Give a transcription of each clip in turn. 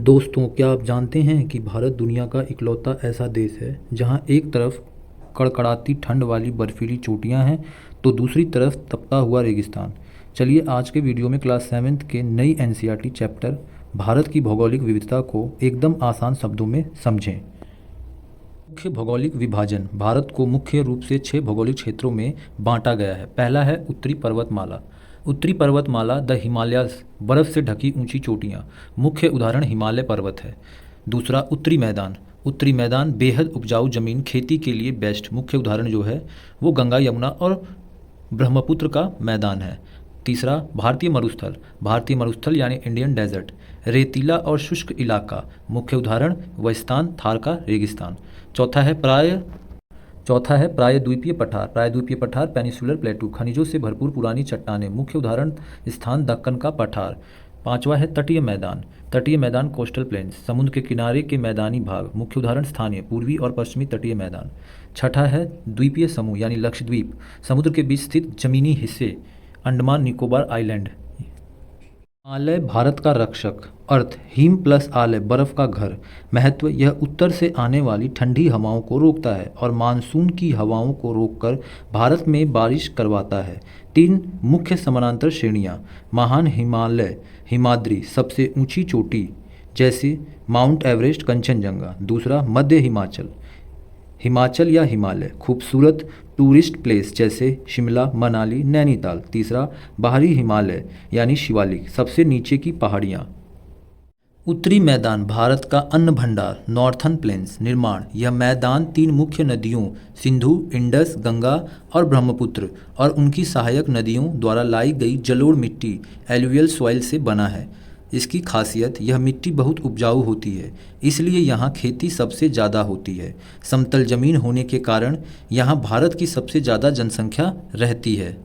दोस्तों, क्या आप जानते हैं कि भारत दुनिया का इकलौता ऐसा देश है जहां एक तरफ कड़कड़ाती ठंड वाली बर्फीली चोटियां हैं तो दूसरी तरफ तपता हुआ रेगिस्तान। चलिए आज के वीडियो में क्लास 7th के नई एनसीईआरटी चैप्टर भारत की भौगोलिक विविधता को एकदम आसान शब्दों में समझें। मुख्य भौगोलिक विभाजन। भारत को मुख्य रूप से 6 भौगोलिक क्षेत्रों में बांटा गया है। पहला है उत्तरी पर्वतमाला। उत्तरी पर्वतमाला द हिमालयाज, बर्फ़ से ढकी ऊंची चोटियां। मुख्य उदाहरण हिमालय पर्वत है। दूसरा उत्तरी मैदान। उत्तरी मैदान बेहद उपजाऊ ज़मीन, खेती के लिए बेस्ट। मुख्य उदाहरण जो है वो गंगा, यमुना और ब्रह्मपुत्र का मैदान है। तीसरा भारतीय मरुस्थल। भारतीय मरुस्थल यानी इंडियन डेजर्ट, रेतीला और शुष्क इलाका। मुख्य उदाहरण वस्तान, थार का रेगिस्तान। चौथा है प्रायद्वीपीय पठार। प्रायद्वीपीय पठार पेनिसुलर प्लेटू, खनिजों से भरपूर पुरानी चट्टानें। मुख्य उदाहरण स्थान दक्कन का पठार। पांचवा है तटीय मैदान। तटीय मैदान कोस्टल प्लेन्स, समुद्र के किनारे के मैदानी भाग। मुख्य उदाहरण स्थानीय पूर्वी और पश्चिमी तटीय मैदान। छठा है द्वीपीय समूह यानी लक्षद्वीप, समुद्र के बीच स्थित जमीनी हिस्से, अंडमान निकोबार आइलैंड। हिमालय भारत का रक्षक, अर्थ हिम प्लस आलय, बर्फ का घर। महत्व यह उत्तर से आने वाली ठंडी हवाओं को रोकता है और मानसून की हवाओं को रोककर भारत में बारिश करवाता है। 3 मुख्य समानांतर श्रेणियाँ। महान हिमालय, हिमाद्री, सबसे ऊंची चोटी जैसे माउंट एवरेस्ट, कंचनजंगा। दूसरा मध्य हिमाचल, हिमाचल या हिमालय, खूबसूरत टूरिस्ट प्लेस जैसे शिमला, मनाली, नैनीताल। तीसरा बाहरी हिमालय यानी शिवालिक, सबसे नीचे की पहाड़ियाँ। उत्तरी मैदान भारत का अन्न भंडार, नॉर्थर्न प्लेन्स। निर्माण यह मैदान 3 मुख्य नदियों सिंधु, इंडस, गंगा और ब्रह्मपुत्र और उनकी सहायक नदियों द्वारा लाई गई जलोढ़ मिट्टी एलुवियल सॉइल से बना है। इसकी खासियत यह मिट्टी बहुत उपजाऊ होती है, इसलिए यहाँ खेती सबसे ज़्यादा होती है। समतल जमीन होने के कारण यहाँ भारत की सबसे ज़्यादा जनसंख्या रहती है,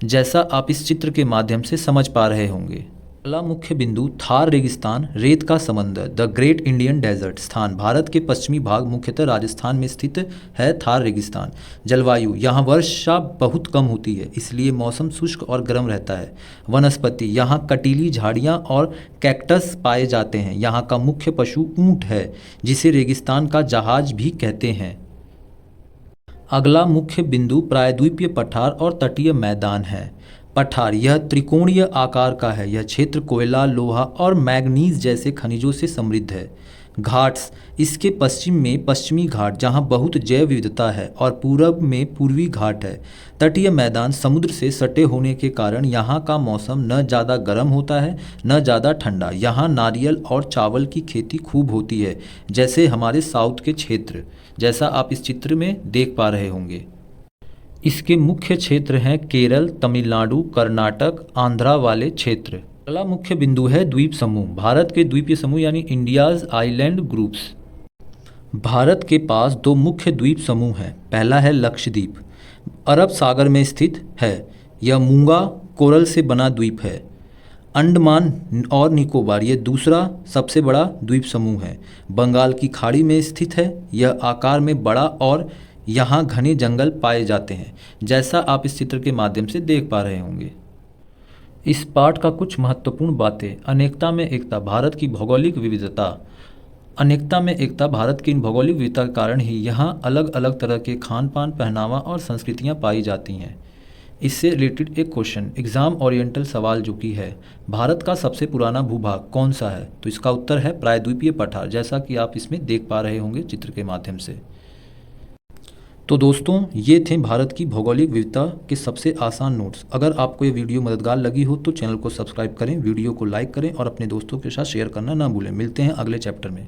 जैसा आप इस चित्र के माध्यम से समझ पा रहे होंगे। अगला मुख्य बिंदु थार रेगिस्तान, रेत का समंदर, द ग्रेट इंडियन डेजर्ट। स्थान भारत के पश्चिमी भाग, मुख्यतः राजस्थान में स्थित है थार रेगिस्तान। जलवायु यहाँ वर्षा बहुत कम होती है, इसलिए मौसम शुष्क और गर्म रहता है। वनस्पति यहाँ कटीली झाड़ियाँ और कैक्टस पाए जाते हैं। यहाँ का मुख्य पशु ऊँट है, जिसे रेगिस्तान का जहाज भी कहते हैं। अगला मुख्य बिंदु प्रायद्वीपीय पठार और तटीय मैदान है। पठार यह त्रिकोणीय आकार का है। यह क्षेत्र कोयला, लोहा और मैग्नीज जैसे खनिजों से समृद्ध है। घाट्स इसके पश्चिम में पश्चिमी घाट, जहां बहुत जैव विविधता है, और पूरब में पूर्वी घाट है। तटीय मैदान समुद्र से सटे होने के कारण यहाँ का मौसम न ज़्यादा गर्म होता है न ज़्यादा ठंडा। यहाँ नारियल और चावल की खेती खूब होती है, जैसे हमारे साउथ के क्षेत्र, जैसा आप इस चित्र में देख पा रहे होंगे। इसके मुख्य क्षेत्र हैं केरल, तमिलनाडु, कर्नाटक, आंध्रा वाले क्षेत्र। अगला मुख्य बिंदु है द्वीप समूह। भारत के द्वीपीय समूह यानी इंडियाज आइलैंड ग्रुप्स। भारत के पास 2 मुख्य द्वीप समूह हैं। पहला है लक्षद्वीप, अरब सागर में स्थित है। यह मूंगा कोरल से बना द्वीप है। अंडमान और निकोबार ये दूसरा सबसे बड़ा द्वीप समूह है। बंगाल की खाड़ी में स्थित है। यह आकार में बड़ा और यहाँ घने जंगल पाए जाते हैं, जैसा आप इस चित्र के माध्यम से देख पा रहे होंगे। इस पाठ का कुछ महत्वपूर्ण बातें। अनेकता में एकता, भारत की भौगोलिक विविधता। अनेकता में एकता, भारत की इन भौगोलिक विविधता के कारण ही यहाँ अलग अलग तरह के खान पान, पहनावा और संस्कृतियाँ पाई जाती हैं। इससे रिलेटेड एक क्वेश्चन, एग्जाम ओरिएंटल सवाल जो कि है, भारत का सबसे पुराना भूभाग कौन सा है? तो इसका उत्तर है प्रायद्वीपीय पठार, जैसा कि आप इसमें देख पा रहे होंगे चित्र के माध्यम से। तो दोस्तों, ये थे भारत की भौगोलिक विविधता के सबसे आसान नोट्स। अगर आपको ये वीडियो मददगार लगी हो तो चैनल को सब्सक्राइब करें, वीडियो को लाइक करें और अपने दोस्तों के साथ शेयर करना ना भूलें। मिलते हैं अगले चैप्टर में।